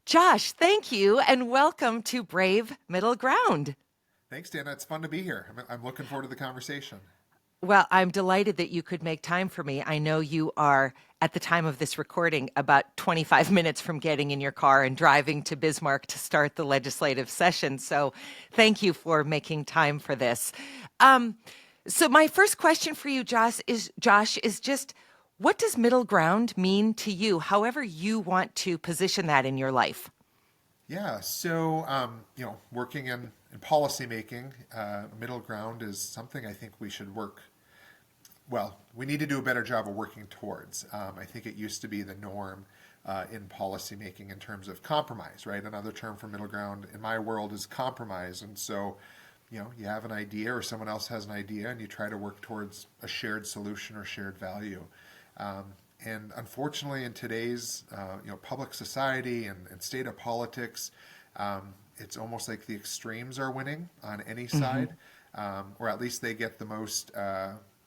Josh, thank you and welcome to Brave Middle Ground. Thanks, Dana. It's fun to be here. I'm looking forward to the conversation. Well, I'm delighted that you could make time for me. I know you are, at the time of this recording, about 25 minutes from getting in your car and driving to Bismarck to start the legislative session. So thank you for making time for this. Um, so my first question for you, Josh, is just what does middle ground mean to you, however you want to position that in your life? Yeah, so working in policy making, middle ground is something I think we should work. Well, we need to do a better job of working towards. I think it used to be the norm in policy making in terms of compromise, right? Another term for middle ground in my world is compromise, and so you have an idea or someone else has an idea, and you try to work towards a shared solution or shared value. Um, and unfortunately, in today's public society and state of politics, it's almost like the extremes are winning on any Hmm. side, or at least they get the most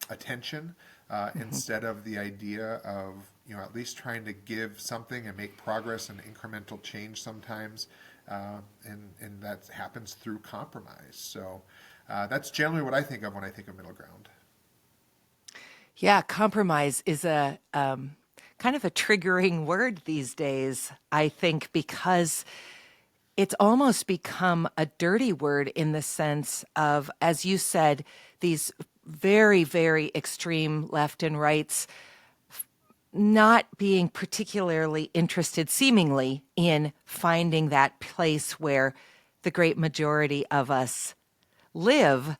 attention Hmm. instead of the idea of at least trying to give something and make progress and incremental change sometimes, and that happens through compromise. So that's generally what I think of when I think of middle ground. Yeah, compromise is a kind of a triggering word these days, I think, because it's almost become a dirty word in the sense of, as you said, these very, very extreme left and rights not being particularly interested, seemingly, in finding that place where the great majority of us live,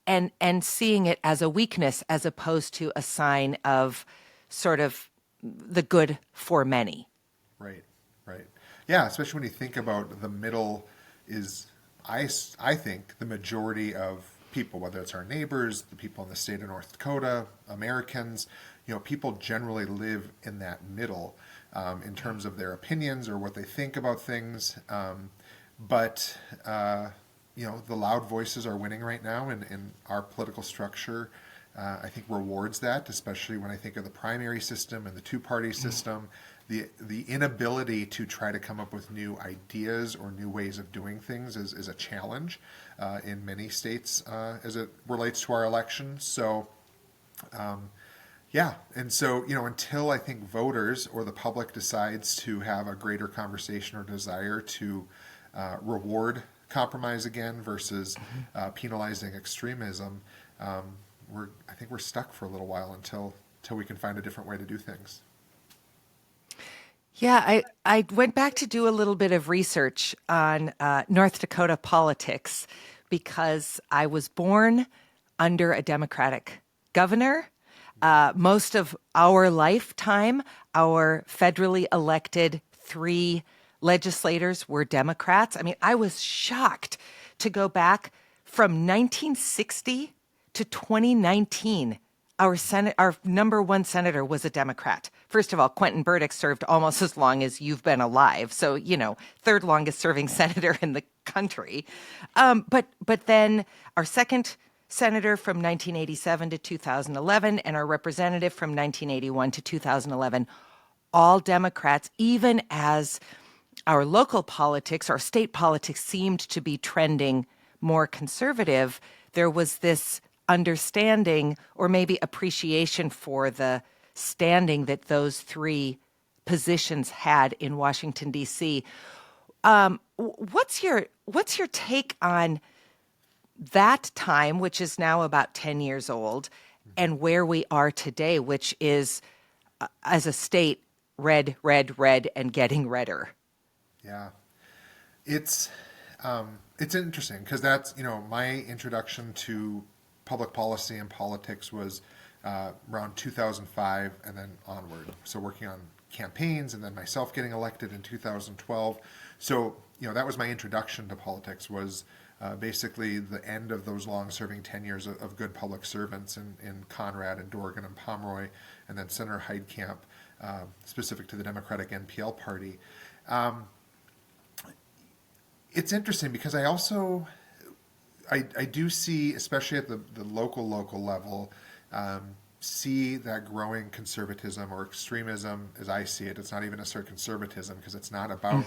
and seeing it as a weakness as opposed to a sign of sort of the good for many. Right, right. Yeah, especially when you think about the middle is, I think, the majority of people, whether it's our neighbors, the people in the state of North Dakota, Americans, people generally live in that middle in terms of their opinions or what they think about things. But, the loud voices are winning right now, and our political structure, I think, rewards that, especially when I think of the primary system and the two-party system. The inability to try to come up with new ideas or new ways of doing things is a challenge in many states as it relates to our elections. So, yeah, and so until I think voters or the public decides to have a greater conversation or desire to reward compromise again versus penalizing extremism, I think we're stuck for a little while until we can find a different way to do things. Yeah, I went back to do a little bit of research on North Dakota politics because I was born under a Democratic governor. Most of our lifetime, our federally elected three legislators were Democrats. I mean, I was shocked to go back from 1960 to 2019. Our number one senator was a Democrat. First of all, Quentin Burdick served almost as long as you've been alive, so third longest serving senator in the country. But then our second senator from 1987 to 2011, and our representative from 1981 to 2011, all Democrats, even as our local politics, our state politics seemed to be trending more conservative. There was this understanding or maybe appreciation for the standing that those three positions had in Washington, D.C. What's your take on that time, which is now about 10 years old, and where we are today, which is, as a state, red, red, red, and getting redder? Yeah, it's it's interesting because that's my introduction to public policy and politics was around 2005 and then onward. So working on campaigns and then myself getting elected in 2012. So that was my introduction to politics was basically the end of those long-serving 10 years of good public servants in Conrad and Dorgan and Pomeroy, and then Senator Heidkamp, specific to the Democratic NPL party. Um, it's interesting because I do see, especially at the local level, see that growing conservatism or extremism, as I see it. It's not even necessarily conservatism because it's not about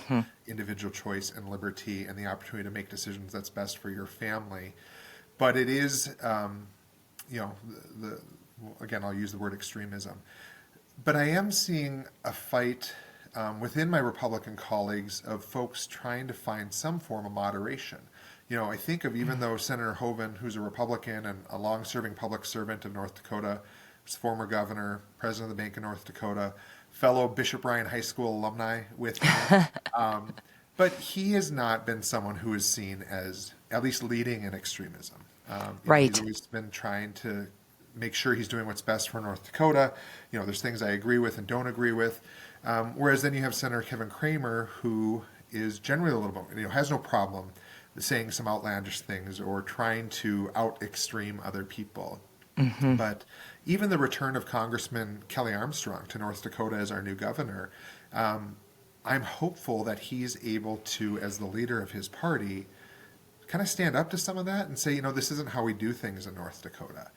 individual choice and liberty and the opportunity to make decisions that's best for your family. But it is, again, I'll use the word extremism. But I am seeing a fight within my Republican colleagues of folks trying to find some form of moderation. I think of, even though Senator Hoeven, who's a Republican and a long-serving public servant of North Dakota, was former governor, president of the Bank of North Dakota, fellow Bishop Ryan High School alumni with me. But he has not been someone who is seen as at least leading in extremism. Right. He's always been trying to make sure he's doing what's best for North Dakota. There's things I agree with and don't agree with. Whereas then you have Senator Kevin Cramer, who is generally a little bit, has no problem saying some outlandish things or trying to out-extreme other people. But even the return of Congressman Kelly Armstrong to North Dakota as our new governor, I'm hopeful that he's able to, as the leader of his party, kind of stand up to some of that and say, this isn't how we do things in North Dakota.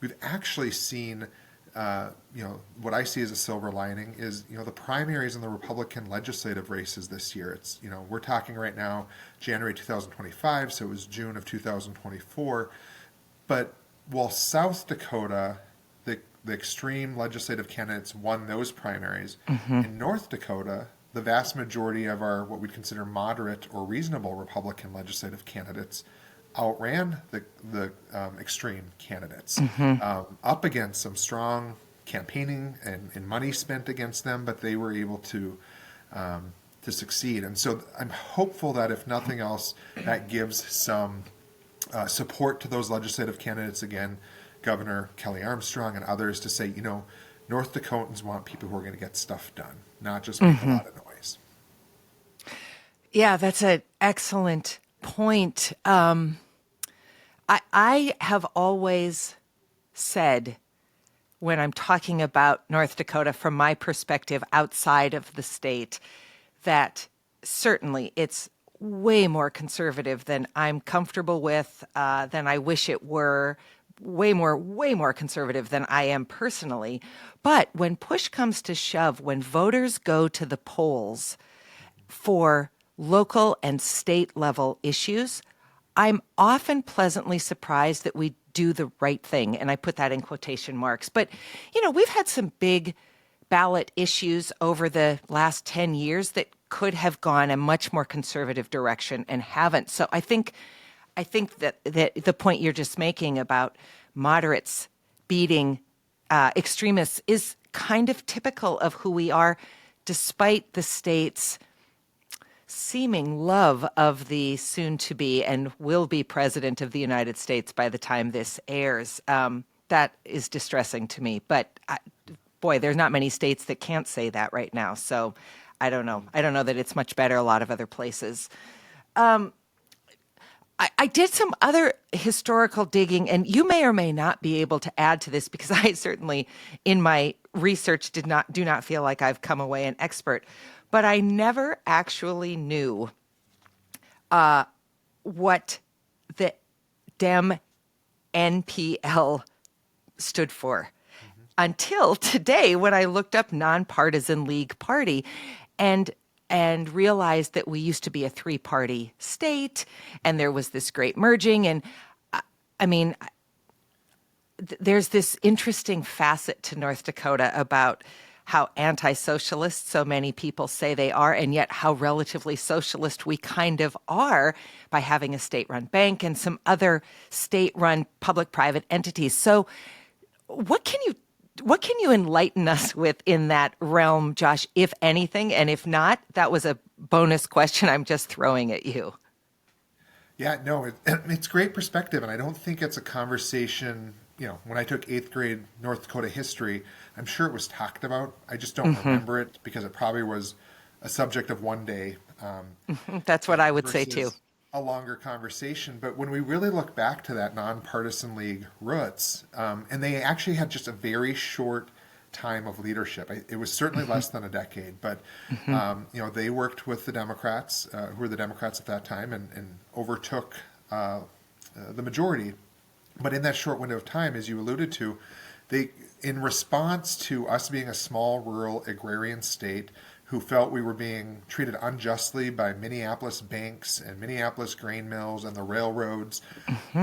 We've actually seen, what I see as a silver lining is, the primaries in the Republican legislative races this year. It's, we're talking right now, January 2025, so it was June of 2024. But while South Dakota, the extreme legislative candidates won those primaries, in North Dakota, the vast majority of our what we'd consider moderate or reasonable Republican legislative candidates outran the extreme candidates, up against some strong campaigning and money spent against them, but they were able to succeed. And so I'm hopeful that if nothing else, that gives some support to those legislative candidates, again, Governor Kelly Armstrong and others, to say, North Dakotans want people who are going to get stuff done, not just make a lot of noise. Yeah, that's an excellent point. I have always said, when I'm talking about North Dakota from my perspective outside of the state, that certainly it's way more conservative than I'm comfortable with, than I wish it were, way more conservative than I am personally. But when push comes to shove, when voters go to the polls for local and state level issues, I'm often pleasantly surprised that we do the right thing. And I put that in quotation marks. But, we've had some big ballot issues over the last 10 years that could have gone a much more conservative direction and haven't. So I think that the point you're just making about moderates beating extremists is kind of typical of who we are, despite the state's seeming love of the soon-to-be and will-be president of the United States by the time this airs. That is distressing to me. But, boy, there's not many states that can't say that right now. So I don't know. I don't know that it's much better a lot of other places. I did some other historical digging, and you may or may not be able to add to this, because I certainly, in my research, do not feel like I've come away an expert. But I never actually knew what the Dem NPL stood for until today, when I looked up Nonpartisan League Party and realized that we used to be a three-party state, and there was this great merging. And there's this interesting facet to North Dakota about how anti-socialist so many people say they are, and yet how relatively socialist we kind of are by having a state-run bank and some other state-run public-private entities. So what can you enlighten us with in that realm, Josh, if anything? And if not, that was a bonus question I'm just throwing at you. Yeah, no, it's great perspective, and I don't think it's a conversation. When I took 8th grade North Dakota history, I'm sure it was talked about. I just don't remember it, because it probably was a subject of one day. That's what I would say too. A longer conversation. But when we really look back to that Nonpartisan League roots, and they actually had just a very short time of leadership. It was certainly less than a decade, but they worked with the Democrats, who were the Democrats at that time, and overtook the majority. But in that short window of time, as you alluded to, in response to us being a small rural agrarian state who felt we were being treated unjustly by Minneapolis banks and Minneapolis grain mills and the railroads,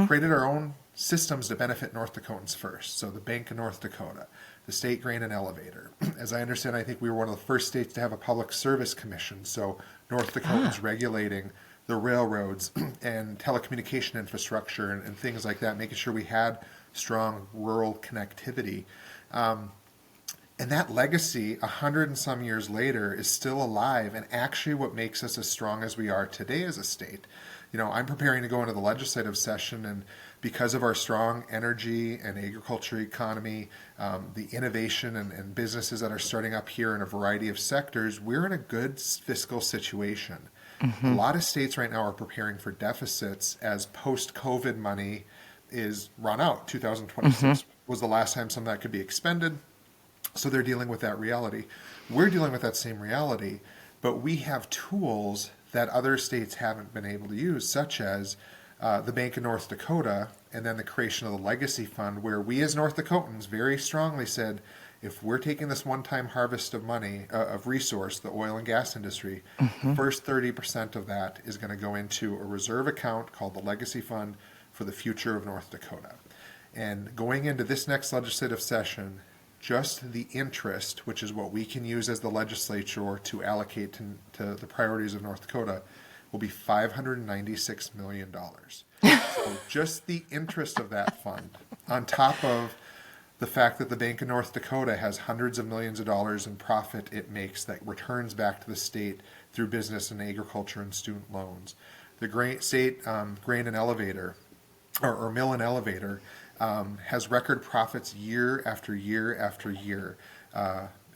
created our own systems to benefit North Dakotans first. So the Bank of North Dakota, the State Grain and Elevator. As I understand, I think we were one of the first states to have a public service commission. So North Dakotans regulating the railroads and telecommunication infrastructure and things like that, making sure we had strong rural connectivity. And that legacy, 100 and some years later, is still alive and actually what makes us as strong as we are today as a state. I'm preparing to go into the legislative session, and because of our strong energy and agriculture economy, the innovation and businesses that are starting up here in a variety of sectors, we're in a good fiscal situation. A lot of states right now are preparing for deficits as post-COVID money is run out. 2026 was the last time some of that could be expended. So they're dealing with that reality. We're dealing with that same reality, but we have tools that other states haven't been able to use, such as the Bank of North Dakota and then the creation of the Legacy Fund, where we as North Dakotans very strongly said, if we're taking this one-time harvest of money, of resource, the oil and gas industry, the first 30% of that is going to go into a reserve account called the Legacy Fund for the future of North Dakota. And going into this next legislative session, just the interest, which is what we can use as the legislature to allocate to the priorities of North Dakota, will be $596 million. So just the interest of that fund, on top of the fact that the Bank of North Dakota has hundreds of millions of dollars in profit it makes that returns back to the state through business and agriculture and student loans. The state grain and elevator, or mill and elevator, has record profits year after year after year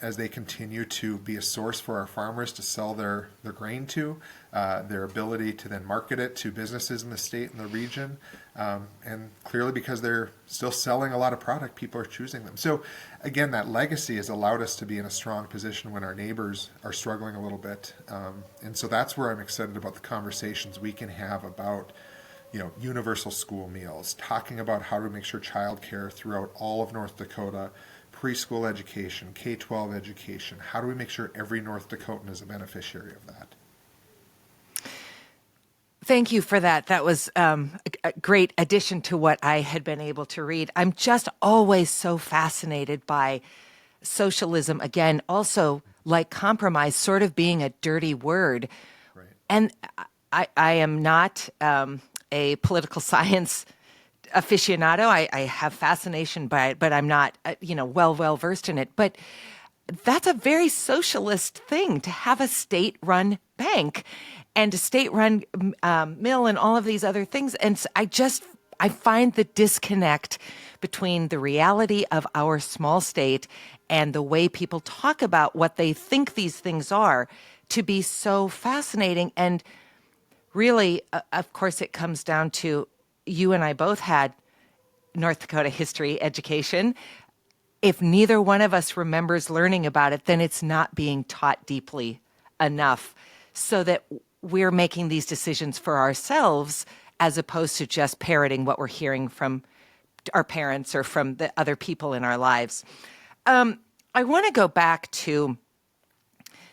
as they continue to be a source for our farmers to sell their grain to, their ability to then market it to businesses in the state and the region. And clearly because they're still selling a lot of product, people are choosing them. So again, that legacy has allowed us to be in a strong position when our neighbors are struggling a little bit. And so that's where I'm excited about the conversations we can have about universal school meals, talking about how to make sure childcare throughout all of North Dakota, preschool education, K-12 education, how do we make sure every North Dakotan is a beneficiary of that? Thank you for that. That was a great addition to what I had been able to read. I'm just always so fascinated by socialism, again, also like compromise, sort of being a dirty word. Right. And I am not a political science aficionado. I have fascination by it, but I'm not, well versed in it. But that's a very socialist thing to have a state-run bank and a state-run mill and all of these other things. And so I find the disconnect between the reality of our small state and the way people talk about what they think these things are to be so fascinating. And really, of course, it comes down to you and I both had North Dakota history education. If neither one of us remembers learning about it, then it's not being taught deeply enough so that we're making these decisions for ourselves as opposed to just parroting what we're hearing from our parents or from the other people in our lives. I want to go back to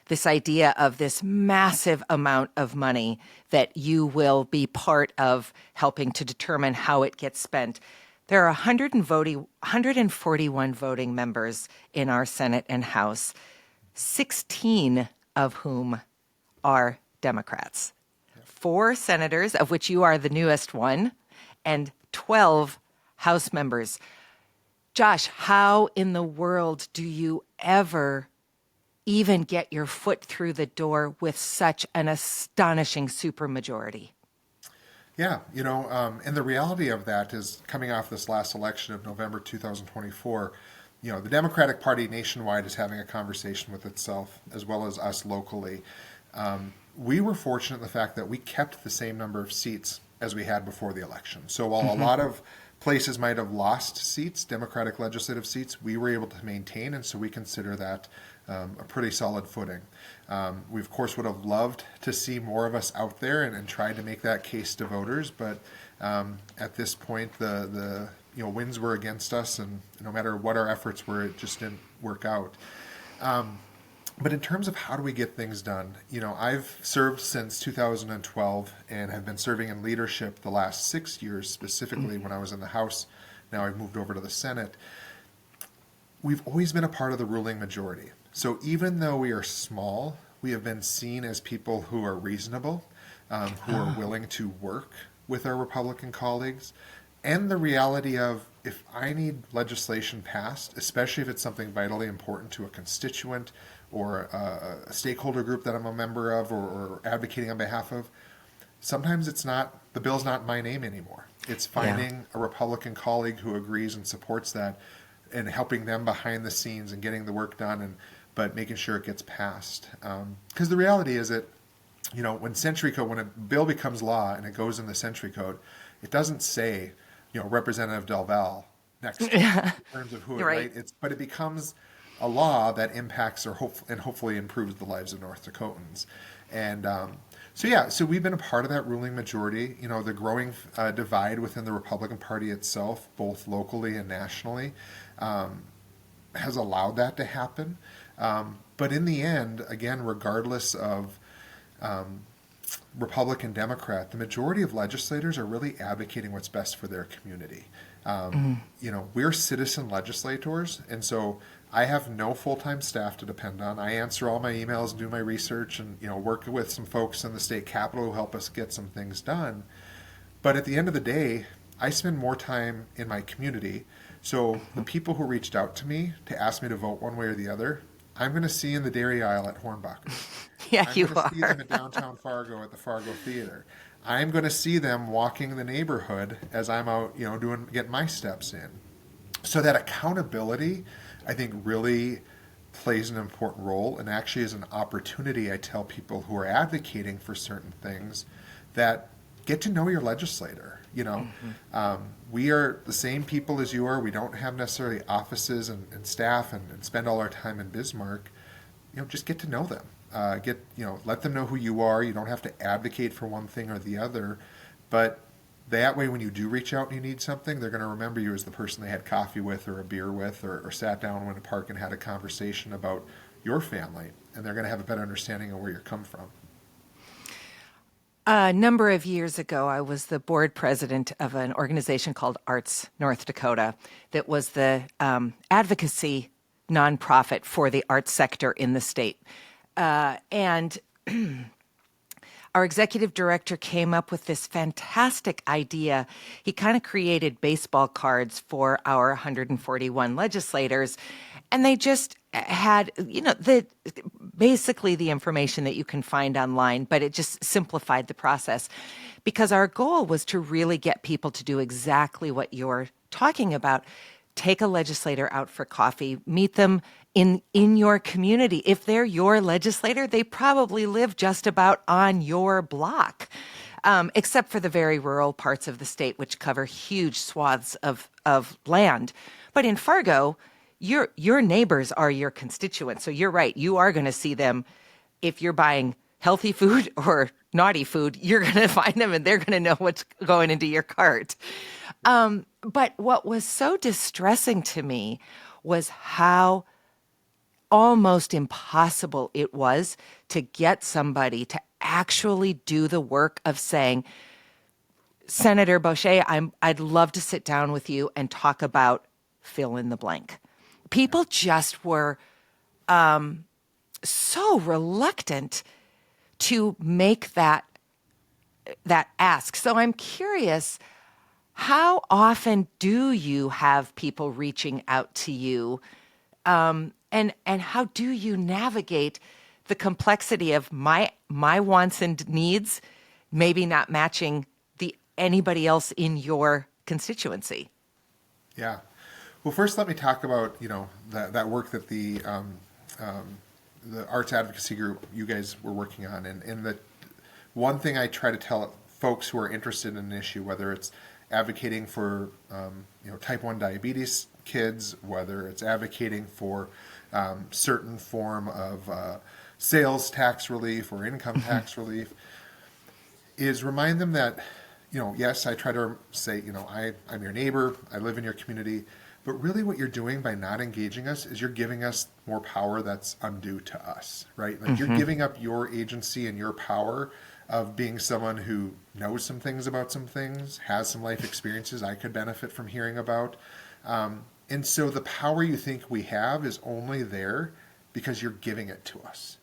this idea of this massive amount of money that you will be part of helping to determine how it gets spent. There are 141 voting members in our Senate and House, 16 of whom are Democrats. 4 senators, of which you are the newest one, and 12 House members. Josh, how in the world do you ever even get your foot through the door with such an astonishing supermajority? Yeah, and the reality of that is coming off this last election of November 2024, the Democratic Party nationwide is having a conversation with itself as well as us locally. We were fortunate in the fact that we kept the same number of seats as we had before the election. So while a lot of places might have lost seats, Democratic legislative seats, we were able to maintain, and so we consider that a pretty solid footing. We, of course, would have loved to see more of us out there and tried to make that case to voters, but at this point, the winds were against us, and no matter what our efforts were, it just didn't work out. But in terms of how do we get things done, I've served since 2012 and have been serving in leadership the last 6 years, specifically when I was in the House. Now I've moved over to the Senate. We've always been a part of the ruling majority. So even though we are small, we have been seen as people who are reasonable, who are willing to work with our Republican colleagues. And the reality of, if I need legislation passed, especially if it's something vitally important to a constituent or a stakeholder group that I'm a member of or advocating on behalf of, sometimes the bill's not in my name anymore. It's finding a Republican colleague who agrees and supports that and helping them behind the scenes and getting the work done, but making sure it gets passed. Because the reality is that, when a bill becomes law and it goes in the Century Code, it doesn't say, Representative Delval next to it in terms of who it, right? But it becomes a law that impacts and hopefully improves the lives of North Dakotans. And so we've been a part of that ruling majority. The growing divide within the Republican Party itself, both locally and nationally, has allowed that to happen. But in the end, again, regardless of Republican, Democrat, the majority of legislators are really advocating what's best for their community. We're citizen legislators, and so I have no full-time staff to depend on. I answer all my emails, do my research, and work with some folks in the state capitol who help us get some things done. But at the end of the day, I spend more time in my community. So the people who reached out to me to ask me to vote one way or the other, I'm going to see in the dairy aisle at Hornbacher. Yeah, I'm you going to are. see them in downtown Fargo at the Fargo Theater. I'm going to see them walking the neighborhood as I'm out, getting my steps in. So that accountability, I think, really plays an important role, and actually is an opportunity. I tell people who are advocating for certain things that get to know your legislator. We are the same people as you are. We don't have necessarily offices and staff and spend all our time in Bismarck. Just get to know them. Let them know who you are. You don't have to advocate for one thing or the other, but that way, when you do reach out and you need something, they're going to remember you as the person they had coffee with or a beer with or sat down in a park and had a conversation about your family, and they're going to have a better understanding of where you're come from. A number of years ago, I was the board president of an organization called Arts North Dakota that was the advocacy nonprofit for the arts sector in the state. And our executive director came up with this fantastic idea. He kind of created baseball cards for our 141 legislators, and they just had, basically the information that you can find online, but it just simplified the process, because our goal was to really get people to do exactly what you're talking about. Take a legislator out for coffee, meet them in your community. If they're your legislator, they probably live just about on your block, except for the very rural parts of the state, which cover huge swaths of land. But in Fargo, your neighbors are your constituents. So you're right. You are going to see them. If you're buying healthy food or naughty food, you're going to find them and they're going to know what's going into your cart. But what was so distressing to me was how almost impossible it was to get somebody to actually do the work of saying, Senator Boschee, I'd love to sit down with you and talk about fill in the blank. People just were so reluctant to make that ask. So I'm curious, how often do you have people reaching out to you, and how do you navigate the complexity of my wants and needs maybe not matching anybody else in your constituency? Yeah. Well, first, let me talk about that work that the arts advocacy group you guys were working on, and the one thing I try to tell folks who are interested in an issue, whether it's advocating for type 1 diabetes kids, whether it's advocating for certain form of sales tax relief or income tax relief, is remind them that yes, I try to say, I'm your neighbor, I live in your community, but really what you're doing by not engaging us is you're giving us more power that's undue to us, right? Like you're giving up your agency and your power of being someone who knows some things about some things, has some life experiences I could benefit from hearing about. And so the power you think we have is only there because you're giving it to us.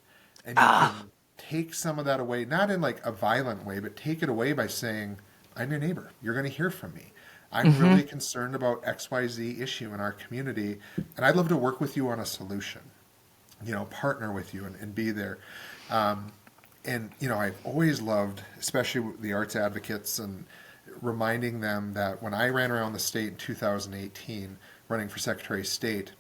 And you can take some of that away, not in like a violent way, but take it away by saying, I'm your neighbor. You're going to hear from me. I'm really concerned about XYZ issue in our community, and I'd love to work with you on a solution, partner with you and be there. And I've always loved, especially the arts advocates, and reminding them that when I ran around the state in 2018, running for Secretary of State,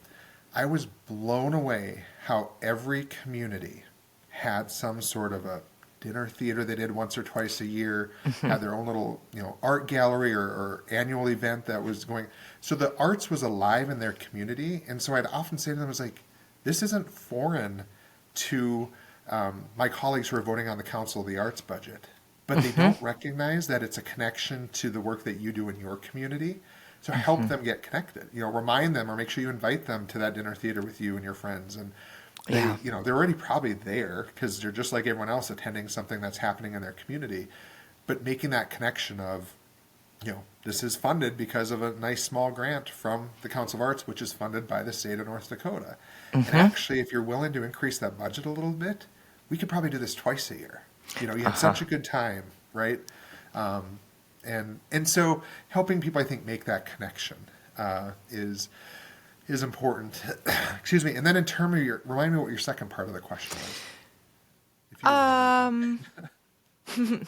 I was blown away how every community had some sort of a dinner theater they did once or twice a year, had their own little, art gallery or annual event that was going. So the arts was alive in their community. And so I'd often say to them, I was like, this isn't foreign to my colleagues who are voting on the Council of the Arts budget, but they don't recognize that it's a connection to the work that you do in your community. So help them get connected, remind them or make sure you invite them to that dinner theater with you and your friends. And they're already probably there because they're just like everyone else attending something that's happening in their community, but making that connection of, this is funded because of a nice small grant from the Council of Arts, which is funded by the state of North Dakota. And actually, if you're willing to increase that budget a little bit, we could probably do this twice a year. You had such a good time, right? And so helping people, I think, make that connection is important. Excuse me. And then in terms of remind me what your second part of the question was. If you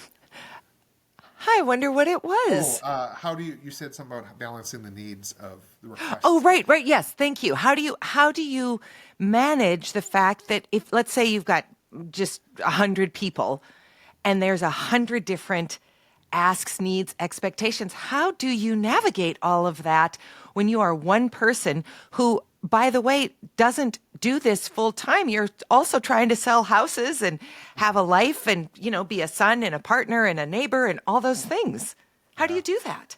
I wonder what it was. how do you said something about balancing the needs of the request. Oh, right. Yes. Thank you. How do you manage the fact that if, let's say you've got just 100 people and there's 100 different asks, needs, expectations, how do you navigate all of that when you are one person who, by the way, doesn't do this full time? You're also trying to sell houses and have a life and, be a son and a partner and a neighbor and all those things. How do you do that?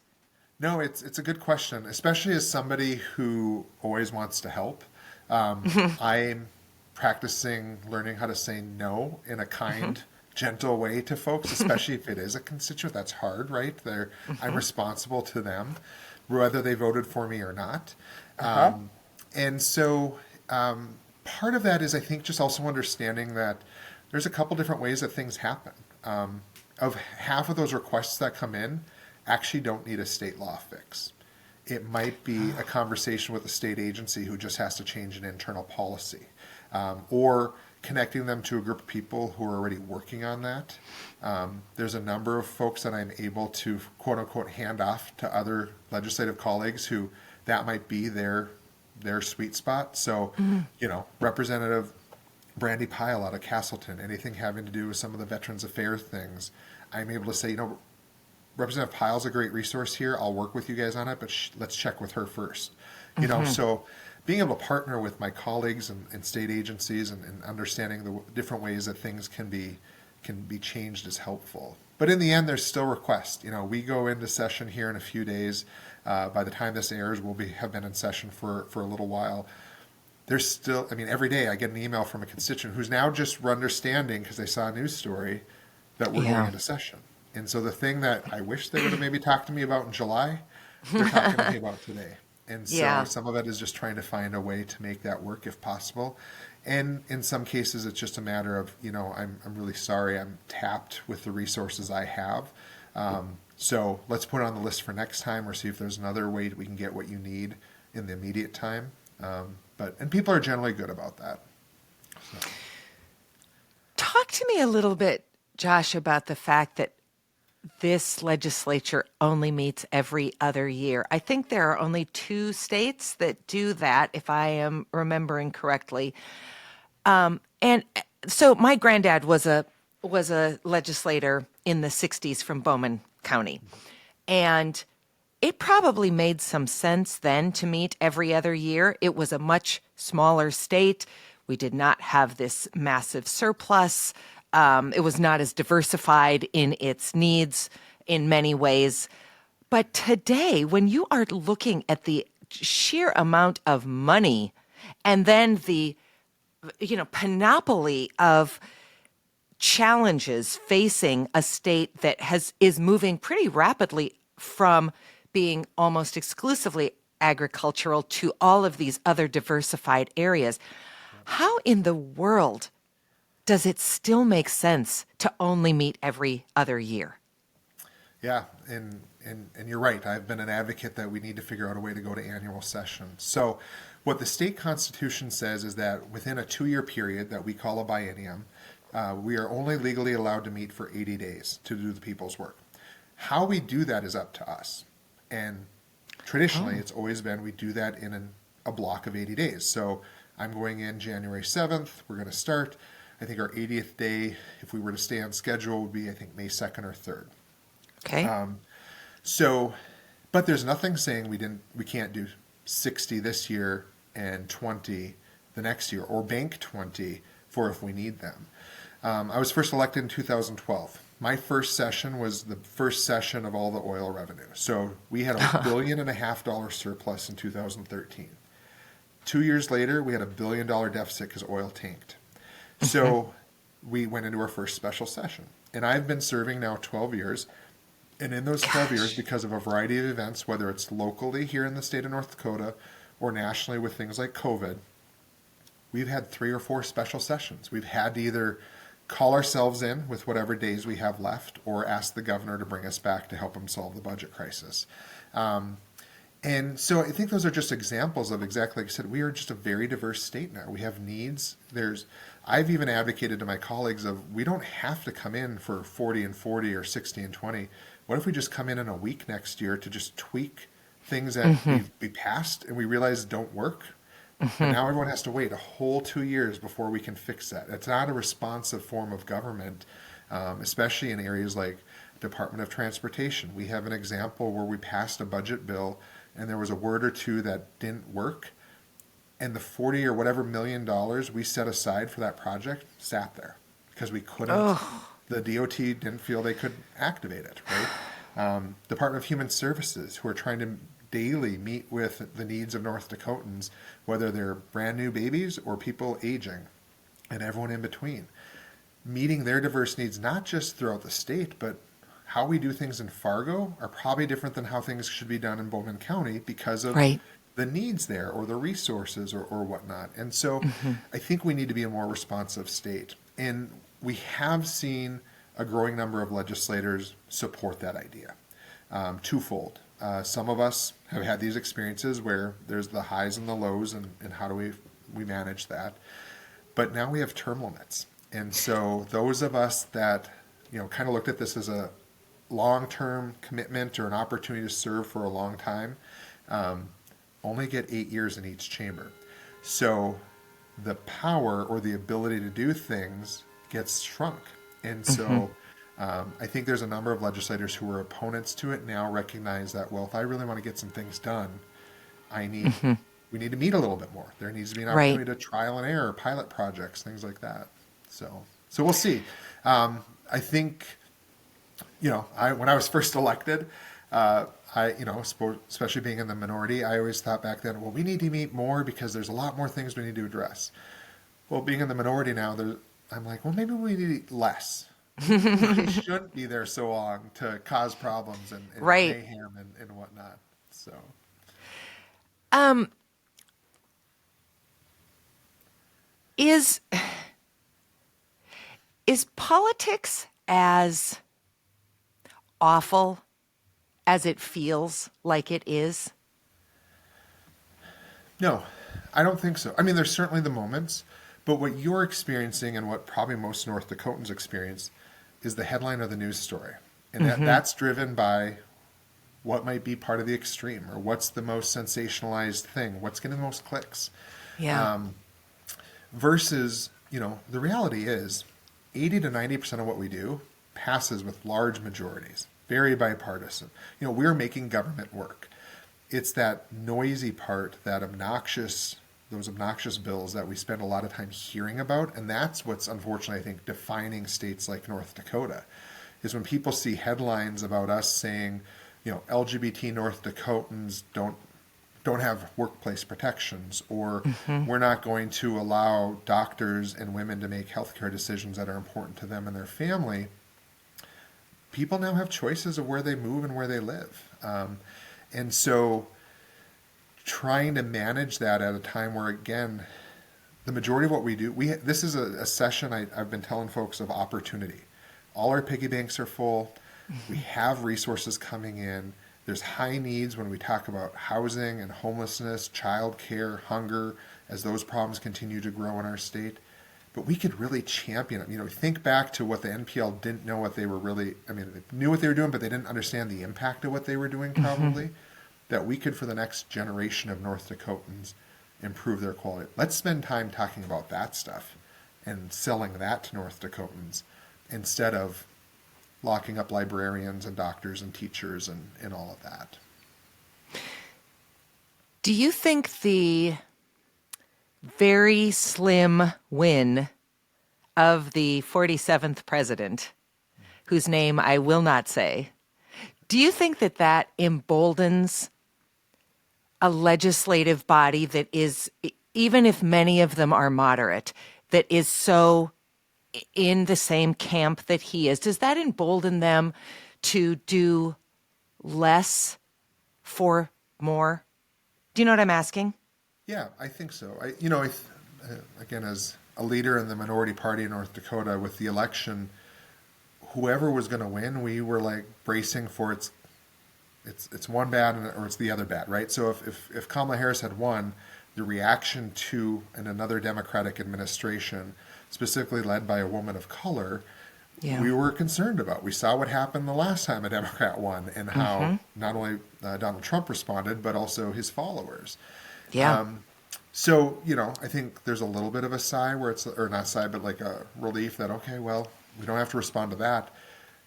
No, it's a good question, especially as somebody who always wants to help. I'm practicing learning how to say no in a kind, gentle way to folks, especially if it is a constituent. That's hard, right? I'm responsible to them, whether they voted for me or not. And so part of that is, I think, just also understanding that there's a couple different ways that things happen. Of half of those requests that come in actually don't need a state law fix. It might be a conversation with a state agency who just has to change an internal policy, or connecting them to a group of people who are already working on that. There's a number of folks that I'm able to, quote unquote, hand off to other legislative colleagues who that might be their sweet spot. So, Representative Brandy Pyle out of Castleton, anything having to do with some of the Veterans Affairs things, I'm able to say, Representative Pyle's a great resource here. I'll work with you guys on it, but let's check with her first. So being able to partner with my colleagues and state agencies and understanding the different ways that things can be changed is helpful. But in the end, there's still requests. We go into session here in a few days. By the time this airs, we'll have been in session for a little while. There's still, every day I get an email from a constituent who's now just understanding because they saw a news story that we're going into session. And so the thing that I wish they would have maybe talked to me about in July, they're talking to me about today. And so some of it is just trying to find a way to make that work if possible. And in some cases, it's just a matter of, I'm really sorry, I'm tapped with the resources I have. So let's put it on the list for next time or see if there's another way we can get what you need in the immediate time. And people are generally good about that. So. Talk to me a little bit, Josh, about the fact that this legislature only meets every other year. I think there are only 2 states that do that, if I am remembering correctly. And so my granddad was a legislator in the 60s from Bowman County. And it probably made some sense then to meet every other year. It was a much smaller state. We did not have this massive surplus. It was not as diversified in its needs in many ways. But today, when you are looking at the sheer amount of money and then the panoply of challenges facing a state that is moving pretty rapidly from being almost exclusively agricultural to all of these other diversified areas. How in the world does it still make sense to only meet every other year? Yeah, and you're right. I've been an advocate that we need to figure out a way to go to annual sessions. So what the state constitution says is that within a 2-year period that we call a biennium, we are only legally allowed to meet for 80 days to do the people's work. How we do that is up to us. And traditionally, it's always been we do that in a block of 80 days. So I'm going in January 7th. We're going to start. I think our 80th day, if we were to stay on schedule, would be, I think, May 2nd or 3rd. Okay. But there's nothing saying we can't do 60 this year and 20 the next year, or bank 20 for if we need them. I was first elected in 2012. My first session was the first session of all the oil revenue. So we had $1.5 billion surplus in 2013. 2 years later, we had $1 billion deficit because oil tanked. So we went into our first special session. And I've been serving now 12 years. And in those 12 years, because of a variety of events, whether it's locally here in the state of North Dakota or nationally with things like COVID, we've had 3 or 4 special sessions. We've had to either call ourselves in with whatever days we have left or ask the governor to bring us back to help him solve the budget crisis. And so I think those are just examples of exactly like I said, we are just a very diverse state now. We have needs. I've even advocated to my colleagues of we don't have to come in for 40 and 40 or 60 and 20. What if we just come in a week next year to just tweak things that we passed and we realize don't work? And now everyone has to wait a whole 2 years before we can fix that. It's not a responsive form of government, especially in areas like Department of Transportation. We have an example where we passed a budget bill and there was a word or two that didn't work. And the 40 or whatever $1 million we set aside for that project sat there because we couldn't, the DOT didn't feel they could activate it, right? Department of Human Services, who are trying to daily meet with the needs of North Dakotans, whether they're brand new babies or people aging and everyone in between, meeting their diverse needs, not just throughout the state, but how we do things in Fargo are probably different than how things should be done in Bowman County because of the needs there or the resources or whatnot. And so I think we need to be a more responsive state. And we have seen a growing number of legislators support that idea. Twofold. Some of us have had these experiences where there's the highs and the lows and how do we manage that. But now we have term limits. And so those of us that kind of looked at this as a long-term commitment or an opportunity to serve for a long time, only get 8 years in each chamber. So the power or the ability to do things gets shrunk. And so I think there's a number of legislators who are opponents to it now recognize that, well, if I really want to get some things done, we need to meet a little bit more. There needs to be an opportunity to trial and error, pilot projects, things like that. So we'll see. I think, when I was first elected, especially being in the minority, I always thought back then, well, we need to meet more because there's a lot more things we need to address. Well, being in the minority now, I'm like, well, maybe we need to eat less. We shouldn't be there so long to cause problems and mayhem and whatnot. So, is politics as awful as it feels like it is? No, I don't think so. I mean, there's certainly the moments, but what you're experiencing and what probably most North Dakotans experience is the headline of the news story. And that's driven by what might be part of the extreme or what's the most sensationalized thing, what's getting the most clicks. Yeah. Versus, the reality is 80 to 90% of what we do passes with large majorities, very bipartisan. We're making government work. It's that noisy part, those obnoxious bills that we spend a lot of time hearing about. And that's what's unfortunately, I think, defining states like North Dakota is when people see headlines about us saying, LGBT North Dakotans don't have workplace protections, or we're not going to allow doctors and women to make healthcare decisions that are important to them and their family. People now have choices of where they move and where they live. And so trying to manage that at a time where, again, the majority of what we do, this is a session I've been telling folks of opportunity. All our piggy banks are full. We have resources coming in. There's high needs when we talk about housing and homelessness, childcare, hunger, as those problems continue to grow in our state. But we could really champion it. Think back to what the NPL didn't know what they were really, they knew what they were doing, but they didn't understand the impact of what they were doing probably. That we could, for the next generation of North Dakotans, improve their quality. Let's spend time talking about that stuff and selling that to North Dakotans instead of locking up librarians and doctors and teachers and all of that. Do you think the very slim win of the 47th president, whose name I will not say, do you think that emboldens a legislative body that is, even if many of them are moderate, that is so in the same camp that he is? Does that embolden them to do less for more? Do you know what I'm asking? Yeah, I think so. Again, as a leader in the minority party in North Dakota, with the election, whoever was going to win, we were like bracing for it's one bad or it's the other bad, right? So if Kamala Harris had won, the reaction to another Democratic administration, specifically led by a woman of color, we were concerned about. We saw what happened the last time a Democrat won and how not only Donald Trump responded, but also his followers. Yeah. So, I think there's a little bit of a sigh where or not sigh, but like a relief that, okay, well, we don't have to respond to that.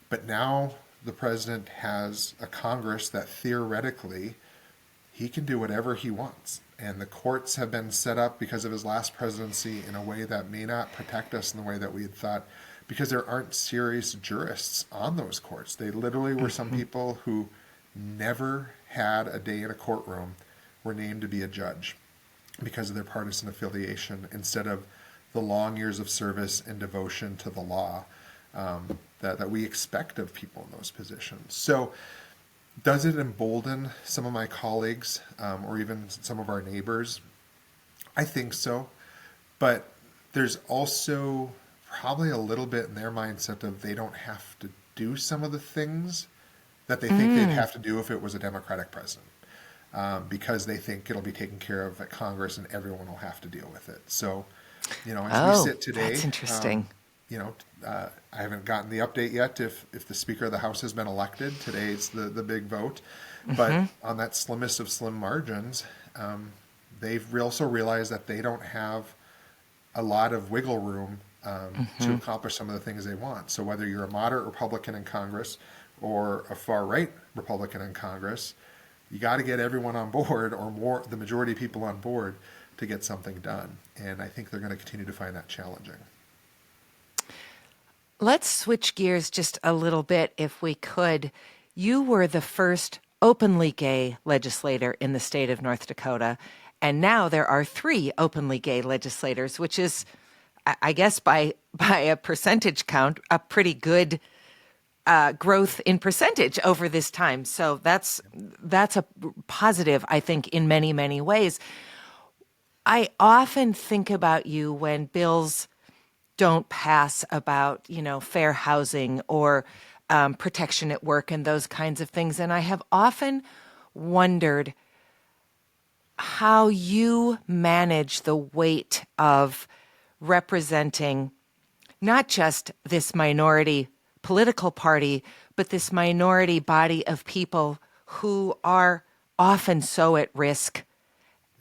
But now the president has a Congress that theoretically he can do whatever he wants. And the courts have been set up because of his last presidency in a way that may not protect us in the way that we had thought, because there aren't serious jurists on those courts. They literally were some people who never had a day in a courtroom were named to be a judge because of their partisan affiliation instead of the long years of service and devotion to the law that we expect of people in those positions. So does it embolden some of my colleagues or even some of our neighbors? I think so. But there's also probably a little bit in their mindset of they don't have to do some of the things that they think they'd have to do if it was a Democratic president. Because they think it'll be taken care of at Congress and everyone will have to deal with it. So, as we sit today, that's interesting. I haven't gotten the update yet if the Speaker of the House has been elected. Today's the big vote. But on that slimmest of slim margins, they've also realized that they don't have a lot of wiggle room to accomplish some of the things they want. So whether you're a moderate Republican in Congress or a far-right Republican in Congress, you got to get everyone on board, or the majority of people on board, to get something done. And I think they're going to continue to find that challenging. Let's switch gears just a little bit, if we could. You were the first openly gay legislator in the state of North Dakota, and now there are 3 openly gay legislators, which is, I guess, by a percentage count, a pretty good growth in percentage over this time. So that's a positive, I think, in many, many ways. I often think about you when bills don't pass about, fair housing or protection at work and those kinds of things. And I have often wondered how you manage the weight of representing not just this minority political party, but this minority body of people who are often so at risk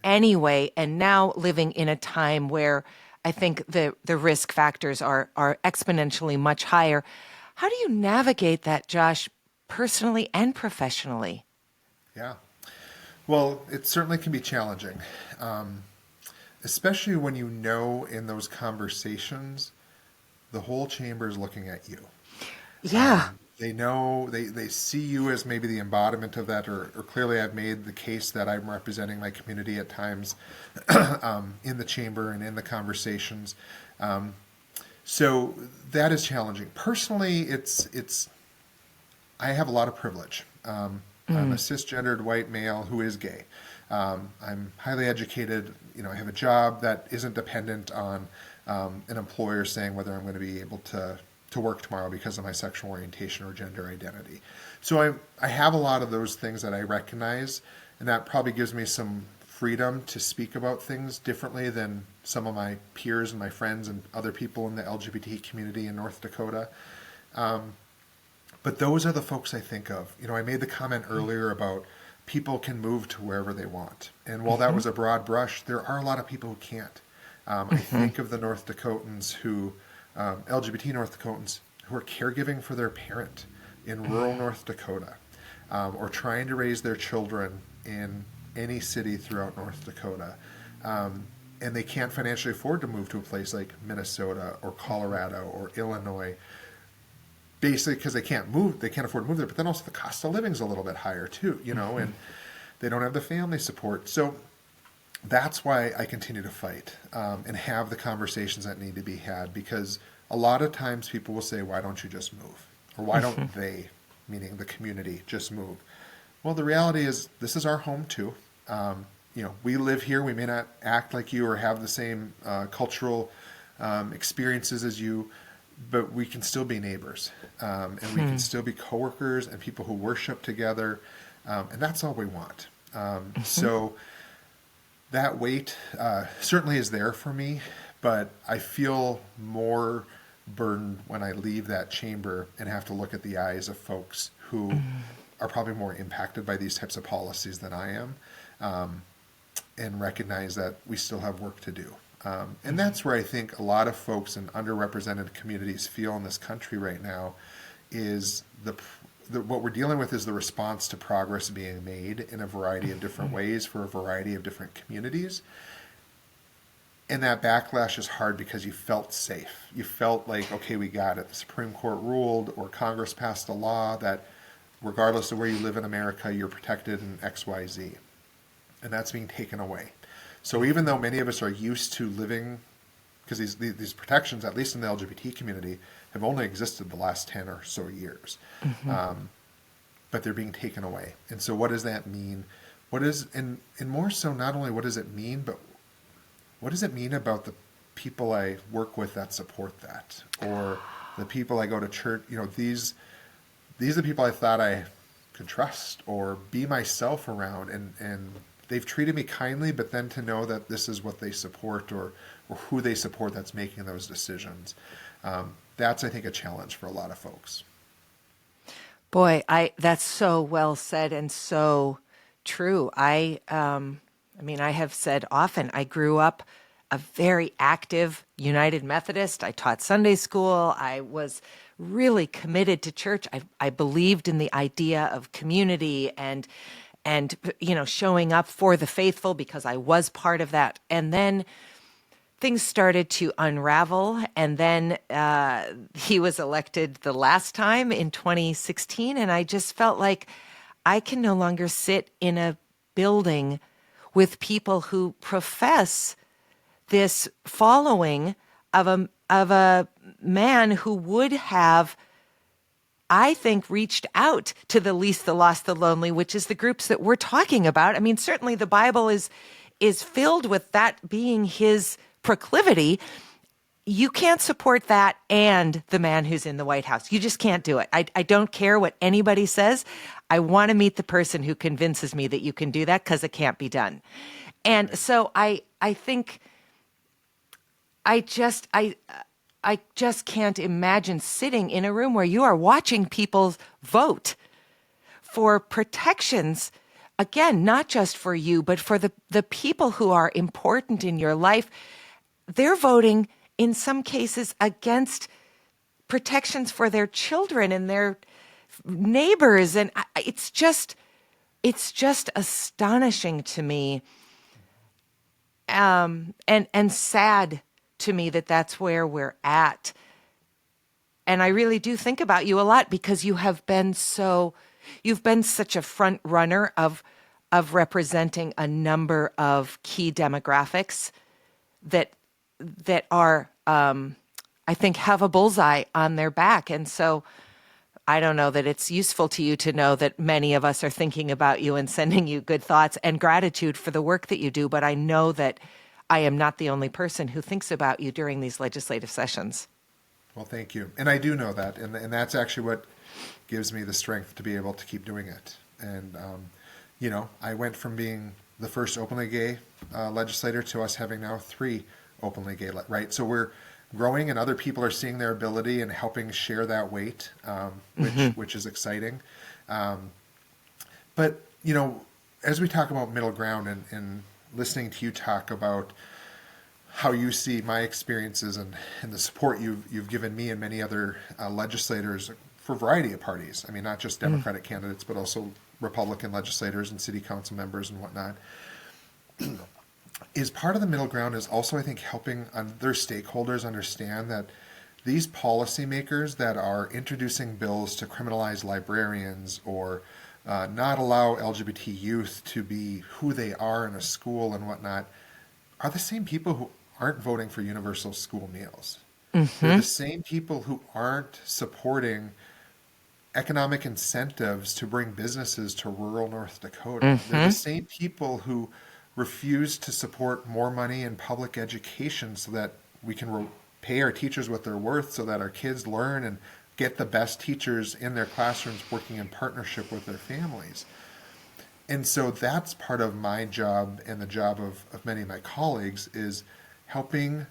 anyway, and now living in a time where I think the risk factors are exponentially much higher. How do you navigate that, Josh, personally and professionally? Yeah. Well, it certainly can be challenging, especially when in those conversations, the whole chamber is looking at you. Yeah. They know, they see you as maybe the embodiment of that, or clearly I've made the case that I'm representing my community at times in the chamber and in the conversations. So that is challenging. Personally, I have a lot of privilege. I'm a cisgendered white male who is gay. I'm highly educated. I have a job that isn't dependent on an employer saying whether I'm going to be able to work tomorrow because of my sexual orientation or gender identity. So I have a lot of those things that I recognize, and that probably gives me some freedom to speak about things differently than some of my peers and my friends and other people in the LGBT community in North Dakota. But those are the folks I think of. I made the comment earlier about people can move to wherever they want. And while that was a broad brush, there are a lot of people who can't. I think of the North Dakotans LGBT North Dakotans who are caregiving for their parent in rural North Dakota, or trying to raise their children in any city throughout North Dakota. And they can't financially afford to move to a place like Minnesota or Colorado or Illinois, basically because they can't afford to move there, but then also the cost of living is a little bit higher too, and they don't have the family support. So that's why I continue to fight and have the conversations that need to be had, because a lot of times people will say, why don't you just move? Or why don't they, meaning the community, just move? Well, the reality is this is our home too. We live here. We may not act like you or have the same cultural experiences as you, but we can still be neighbors, and we can still be coworkers and people who worship together, and that's all we want. So that weight certainly is there for me, but I feel more burdened when I leave that chamber and have to look at the eyes of folks who are probably more impacted by these types of policies than I am, and recognize that we still have work to do. And that's where I think a lot of folks in underrepresented communities feel in this country right now is what we're dealing with is the response to progress being made in a variety of different ways for a variety of different communities. And that backlash is hard because you felt safe. You felt like, okay, we got it. The Supreme Court ruled, or Congress passed a law that regardless of where you live in America, you're protected in X, Y, Z. And that's being taken away. So even though many of us are used to living, because these protections, at least in the LGBT community, have only existed the last 10 or so years, but they're being taken away. And so what does that mean? And more so, not only what does it mean, but what does it mean about the people I work with that support that, or the people I go to church? These are the people I thought I could trust or be myself around, and they've treated me kindly, but then to know that this is what they support or who they support that's making those decisions, that's, I think, a challenge for a lot of folks. Boy, that's so well said and so true. I have said often, I grew up a very active United Methodist. I taught Sunday school. I was really committed to church. I believed in the idea of community and showing up for the faithful because I was part of that. And then things started to unravel. And then he was elected the last time in 2016. And I just felt like I can no longer sit in a building with people who profess this following of a man who would have, I think, reached out to the least, the lost, the lonely, which is the groups that we're talking about. I mean, certainly the Bible is filled with that being his proclivity. You can't support that and the man who's in the White House. You just can't do it. I don't care what anybody says. I want to meet the person who convinces me that you can do that, because it can't be done. And so I think I just can't imagine sitting in a room where you are watching people vote for protections, again, not just for you, but for the people who are important in your life. They're voting, in some cases, against protections for their children and their neighbors. And it's just astonishing to me, and sad to me that that's where we're at. And I really do think about you a lot because you've been such a front runner of representing a number of key demographics that are, I think, have a bullseye on their back. And so I don't know that it's useful to you to know that many of us are thinking about you and sending you good thoughts and gratitude for the work that you do. But I know that I am not the only person who thinks about you during these legislative sessions. Well, thank you. And I do know that. And that's actually what gives me the strength to be able to keep doing it. And, I went from being the first openly gay legislator to us having now 3 openly gay, right? So we're growing and other people are seeing their ability and helping share that weight, which is exciting. But, as we talk about middle ground and listening to you talk about how you see my experiences and the support you've given me and many other legislators for a variety of parties. I mean, not just Democratic candidates, but also Republican legislators and city council members and whatnot. Is part of the middle ground is also, I think, helping other stakeholders understand that these policymakers that are introducing bills to criminalize librarians or not allow LGBT youth to be who they are in a school and whatnot are the same people who aren't voting for universal school meals. They're the same people who aren't supporting economic incentives to bring businesses to rural North Dakota. They're the same people who refuse to support more money in public education so that we can pay our teachers what they're worth so that our kids learn and get the best teachers in their classrooms working in partnership with their families. And so that's part of my job and the job of many of my colleagues is helping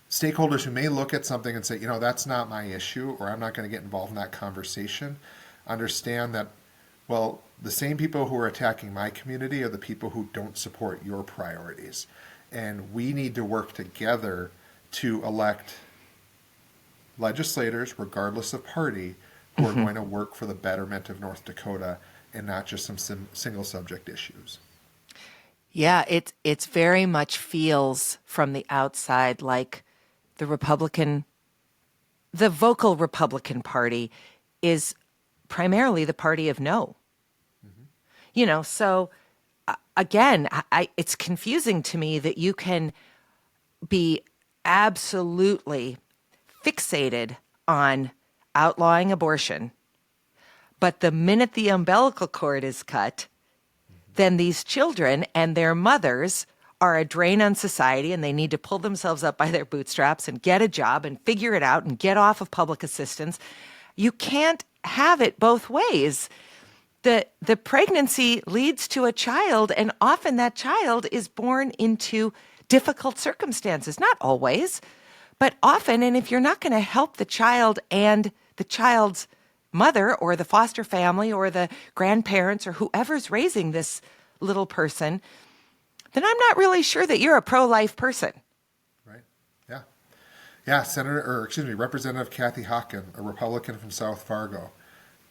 stakeholders who may look at something and say, that's not my issue, or I'm not going to get involved in that conversation, understand that, well, the same people who are attacking my community are the people who don't support your priorities. And we need to work together to elect legislators, regardless of party, who are going to work for the betterment of North Dakota and not just some single subject issues. Yeah, it's very much feels from the outside like the vocal Republican Party is primarily the party of no. So again, it's confusing to me that you can be absolutely fixated on outlawing abortion, but the minute the umbilical cord is cut, then these children and their mothers are a drain on society and they need to pull themselves up by their bootstraps and get a job and figure it out and get off of public assistance. You can't have it both ways. The pregnancy leads to a child, and often that child is born into difficult circumstances. Not always, but often. And if you're not going to help the child and the child's mother or the foster family or the grandparents or whoever's raising this little person, then I'm not really sure that you're a pro-life person. Right. Yeah. Yeah. Representative Kathy Hawken, a Republican from South Fargo,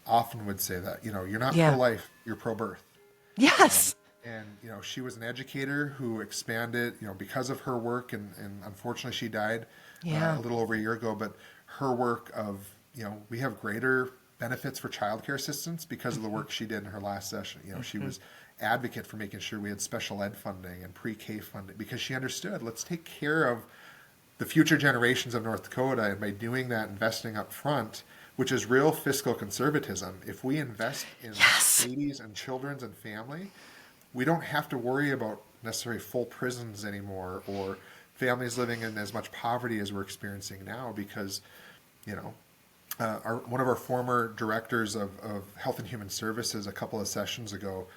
often would say that, you're not pro-life, you're pro-birth. Yes. And, she was an educator who expanded, because of her work, and unfortunately she died a little over a year ago, but her work of, we have greater benefits for childcare assistance because of the work she did in her last session. She was advocate for making sure we had special ed funding and pre-K funding because she understood, let's take care of the future generations of North Dakota. And by doing that, investing up front, which is real fiscal conservatism, if we invest in babies and children and family, we don't have to worry about necessarily full prisons anymore or families living in as much poverty as we're experiencing now because, one of our former directors of Health and Human Services a couple of sessions ago,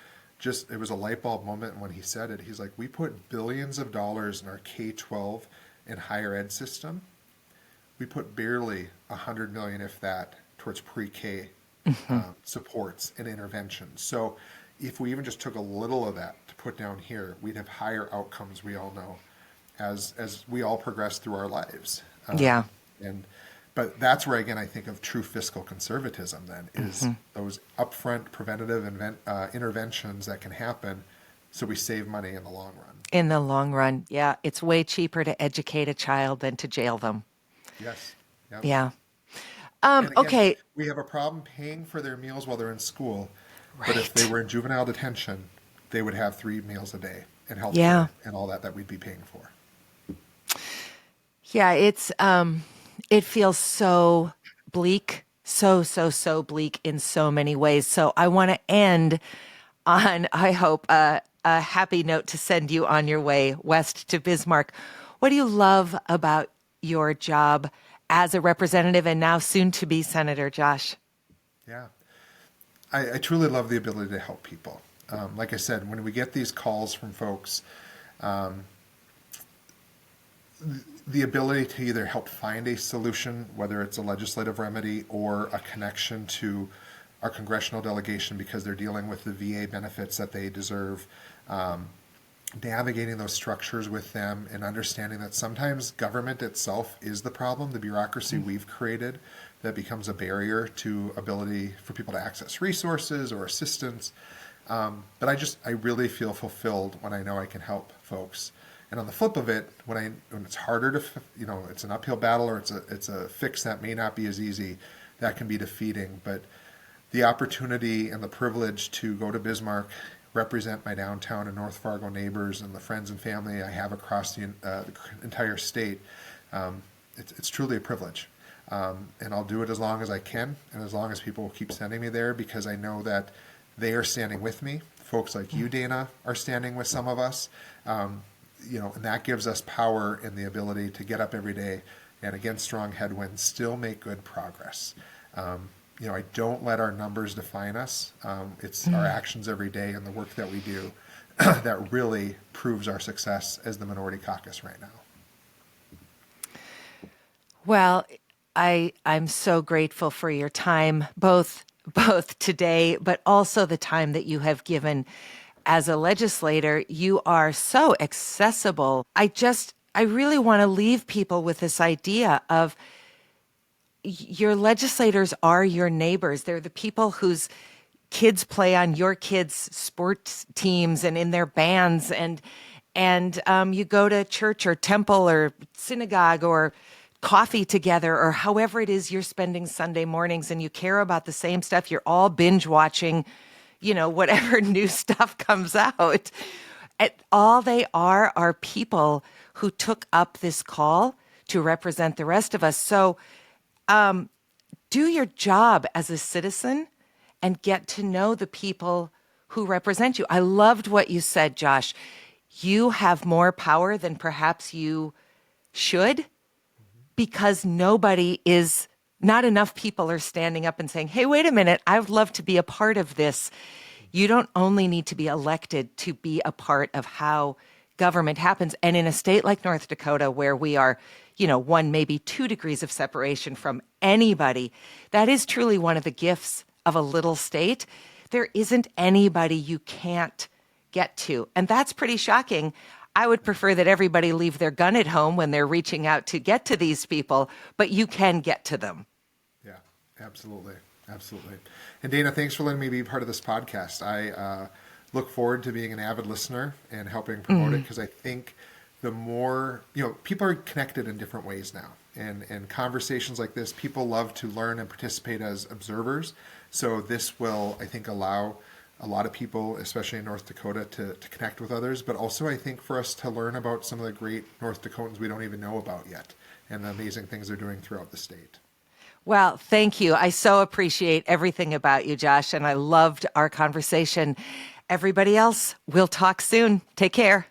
it was a light bulb moment when he said it. He's like, we put billions of dollars in our K-12 and higher ed system. We put barely $100 million, if that, towards pre-K supports and interventions. So if we even just took a little of that to put down here, we'd have higher outcomes, we all know, as we all progress through our lives. But that's where, again, I think of true fiscal conservatism then, is those upfront preventative interventions that can happen so we save money in the long run. In the long run, it's way cheaper to educate a child than to jail them. Yes. Yep. Yeah. And again, Okay. we have a problem paying for their meals while they're in school, but if they were in juvenile detention, they would have 3 meals a day and health Yeah. care and all that we'd be paying for. Yeah, it feels so bleak, so bleak in so many ways. So I want to end on, I hope, a happy note to send you on your way west to Bismarck. What do you love about your job as a representative and now soon to be Senator, Josh? Yeah. I truly love the ability to help people. Like I said, when we get these calls from folks, the ability to either help find a solution, whether it's a legislative remedy or a connection to our congressional delegation because they're dealing with the VA benefits that they deserve, navigating those structures with them and understanding that sometimes government itself is the problem, the bureaucracy we've created that becomes a barrier to ability for people to access resources or assistance. But I really feel fulfilled when I know I can help folks. And on the flip of it, when it's harder to, it's an uphill battle or it's a fix that may not be as easy, that can be defeating. But the opportunity and the privilege to go to Bismarck, represent my downtown and North Fargo neighbors and the friends and family I have across the entire state, it's truly a privilege. And I'll do it as long as I can and as long as people will keep sending me there because I know that they are standing with me. Folks like you, Dayna, are standing with some of us. And that gives us power and the ability to get up every day and against strong headwinds, still make good progress. I don't let our numbers define us. It's our actions every day and the work that we do that really proves our success as the minority caucus right now. Well, I'm so grateful for your time, both today, but also the time that you have given as a legislator. You are so accessible. I really want to leave people with this idea of your legislators are your neighbors. They're the people whose kids play on your kids' sports teams and in their bands, and you go to church or temple or synagogue or coffee together or however it is you're spending Sunday mornings, and you care about the same stuff. You're all binge watching, whatever new stuff comes out. All they are people who took up this call to represent the rest of us. So do your job as a citizen and get to know the people who represent you. I loved what you said, Josh. You have more power than perhaps you should because not enough people are standing up and saying, hey, wait a minute, I would love to be a part of this. You don't only need to be elected to be a part of how government happens. And in a state like North Dakota, where we are, 1, maybe 2 degrees of separation from anybody, that is truly one of the gifts of a little state. There isn't anybody you can't get to. And that's pretty shocking. I would prefer that everybody leave their gun at home when they're reaching out to get to these people, but you can get to them. Yeah, absolutely. Absolutely. And Dayna, thanks for letting me be part of this podcast. I look forward to being an avid listener and helping promote it because I think the more, people are connected in different ways now. And conversations like this, people love to learn and participate as observers. So this will, I think, allow a lot of people, especially in North Dakota, to connect with others. But also, I think, for us to learn about some of the great North Dakotans we don't even know about yet and the amazing things they're doing throughout the state. Well, thank you. I so appreciate everything about you, Josh, and I loved our conversation. Everybody else, we'll talk soon. Take care.